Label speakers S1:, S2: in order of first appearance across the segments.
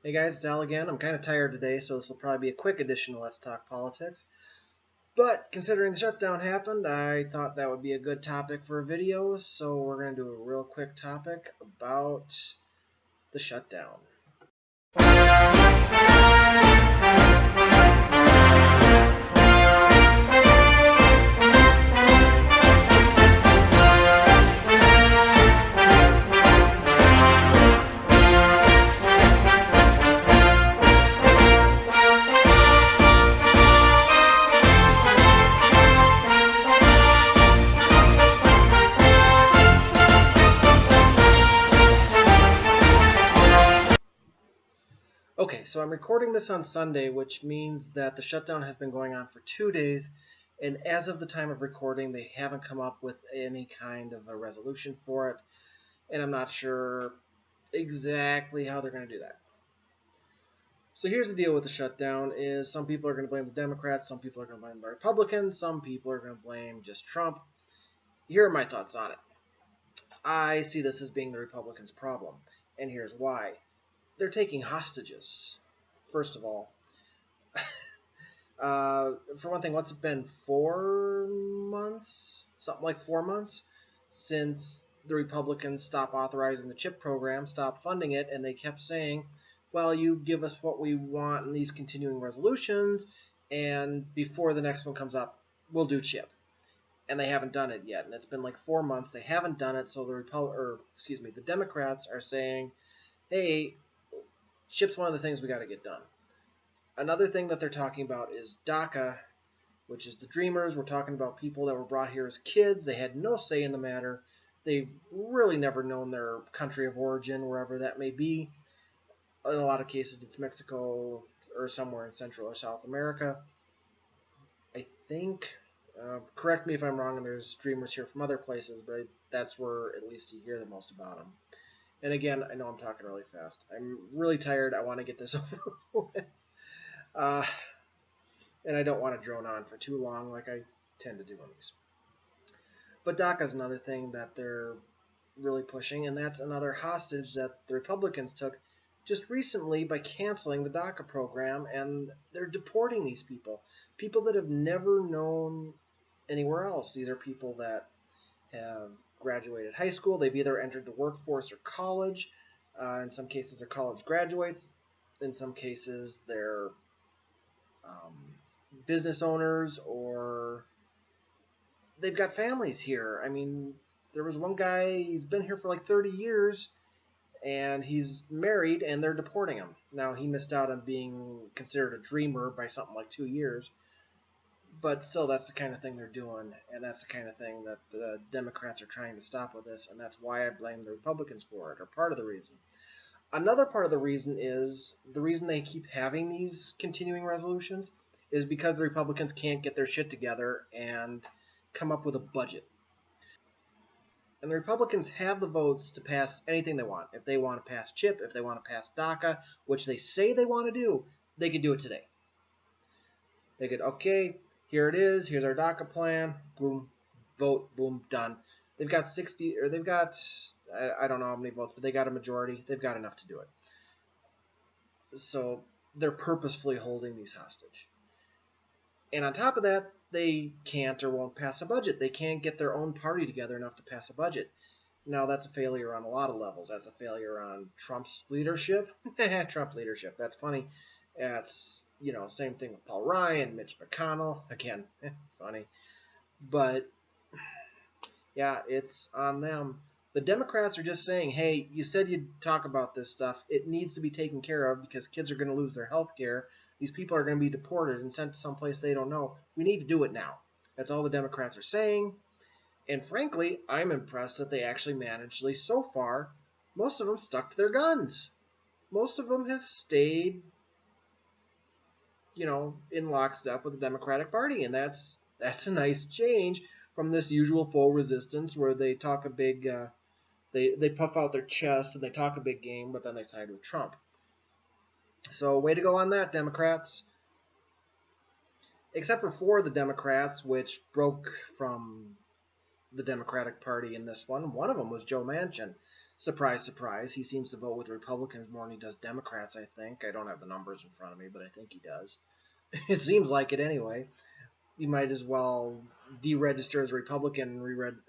S1: Hey guys, it's Al again. I'm kind of tired today, so this will probably be a quick edition of Let's Talk Politics. But considering the shutdown happened, I thought that would be a good topic for a video, so we're going to do a real quick topic about the shutdown. Okay, so I'm recording this on Sunday, which means that the shutdown has been going on for 2 days, and as of the time of recording, they haven't come up with any kind of a resolution for it, and I'm not sure exactly how they're going to do that. So here's the deal with the shutdown is some people are going to blame the Democrats, some people are going to blame the Republicans, some people are going to blame just Trump. Here are my thoughts on it. I see this as being the Republicans' problem, and here's why. They're taking hostages, first of all. For one thing, what's it been, 4 months? Something like 4 months since the Republicans stopped authorizing the CHIP program, stopped funding it, and they kept saying, well, you give us what we want in these continuing resolutions, and before the next one comes up, we'll do CHIP. And they haven't done it yet, and it's been like 4 months. They haven't done it, so the Democrats are saying, hey, CHIP's one of the things we got to get done. Another thing that they're talking about is DACA, which is the Dreamers. We're talking about people that were brought here as kids. They had no say in the matter. They've really never known their country of origin, wherever that may be. In a lot of cases, it's Mexico or somewhere in Central or South America. I think, correct me if I'm wrong, and there's Dreamers here from other places, but that's where at least you hear the most about them. And again, I know I'm talking really fast. I'm really tired. I want to get this over with. And I don't want to drone on for too long like I tend to do on these. But DACA is another thing that they're really pushing, and that's another hostage that the Republicans took just recently by canceling the DACA program, and they're deporting these people that have never known anywhere else. These are people that have graduated high school. They've either entered the workforce or college. In some cases, they're college graduates. In some cases, they're business owners, or they've got families here. I mean, there was one guy, he's been here for like 30 years, and he's married, and they're deporting him. Now, he missed out on being considered a dreamer by something like 2 years, but still, that's the kind of thing they're doing, and that's the kind of thing that the Democrats are trying to stop with this, and that's why I blame the Republicans for it, or part of the reason. Another part of the reason is, the reason they keep having these continuing resolutions is because the Republicans can't get their shit together and come up with a budget. And the Republicans have the votes to pass anything they want. If they want to pass CHIP, if they want to pass DACA, which they say they want to do, they could do it today. They could, okay, here it is, here's our DACA plan, boom, vote, boom, done. They've got 60, or they've got, I don't know how many votes, but they got a majority. They've got enough to do it. So they're purposefully holding these hostage. And on top of that, they can't or won't pass a budget. They can't get their own party together enough to pass a budget. Now, that's a failure on a lot of levels. That's a failure on Trump's leadership. Trump leadership. That's funny. It's, same thing with Paul Ryan, Mitch McConnell. Again, funny. But, yeah, it's on them. The Democrats are just saying, hey, you said you'd talk about this stuff. It needs to be taken care of because kids are going to lose their health care. These people are going to be deported and sent to someplace they don't know. We need to do it now. That's all the Democrats are saying. And frankly, I'm impressed that they actually managed, at least so far, most of them stuck to their guns. Most of them have stayed, in lockstep with the Democratic Party. And that's a nice change from this usual full resistance where they talk a big, they puff out their chest and they talk a big game, but then they side with Trump. So way to go on that, Democrats. Except for 4 of the Democrats, which broke from the Democratic Party in this one. One of them was Joe Manchin. Surprise, surprise. He seems to vote with Republicans more than he does Democrats, I think. I don't have the numbers in front of me, but I think he does. It seems like it anyway. You might as well deregister as a Republican and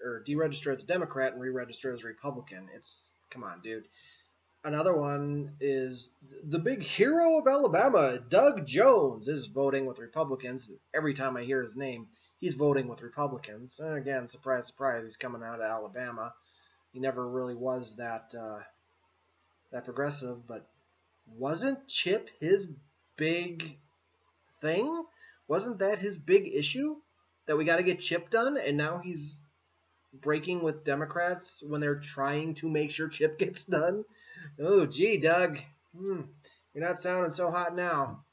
S1: or deregister as a Democrat and re-register as a Republican. It's come on, dude. Another one is the big hero of Alabama, Doug Jones, is voting with Republicans. Every time I hear his name, he's voting with Republicans. And again, surprise, surprise, he's coming out of Alabama. He never really was that progressive, but wasn't Chip his big thing? Wasn't that his big issue? That we got to get Chip done, and now he's breaking with Democrats when they're trying to make sure Chip gets done? Oh, gee, Doug. You're not sounding so hot now.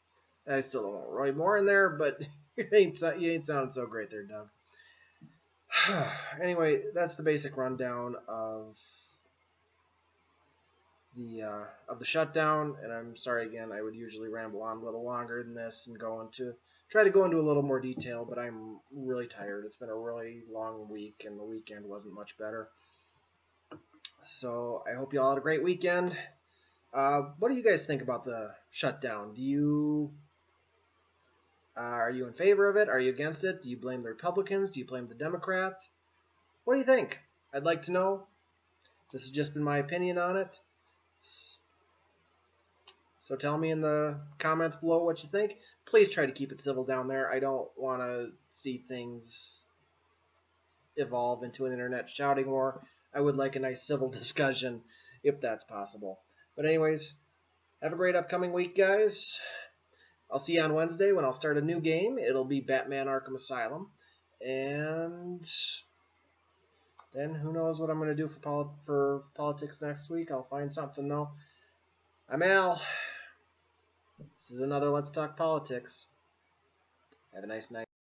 S1: I still don't want Roy Moore in there, but you ain't sounding so great there, Doug. Anyway, that's the basic rundown of the shutdown, and I'm sorry again. I would usually ramble on a little longer than this and try to go into a little more detail, but I'm really tired. It's been a really long week, and the weekend wasn't much better. So I hope you all had a great weekend. What do you guys think about the shutdown? Are you in favor of it? Are you against it? Do you blame the Republicans? Do you blame the Democrats? What do you think? I'd like to know. This has just been my opinion on it. So tell me in the comments below what you think. Please try to keep it civil down there. I don't want to see things evolve into an internet shouting war. I would like a nice civil discussion if that's possible. But anyways, have a great upcoming week, guys. I'll see you on Wednesday when I'll start a new game. It'll be Batman Arkham Asylum. And then who knows what I'm going to do for politics next week. I'll find something, though. I'm Al. This is another Let's Talk Politics. Have a nice night.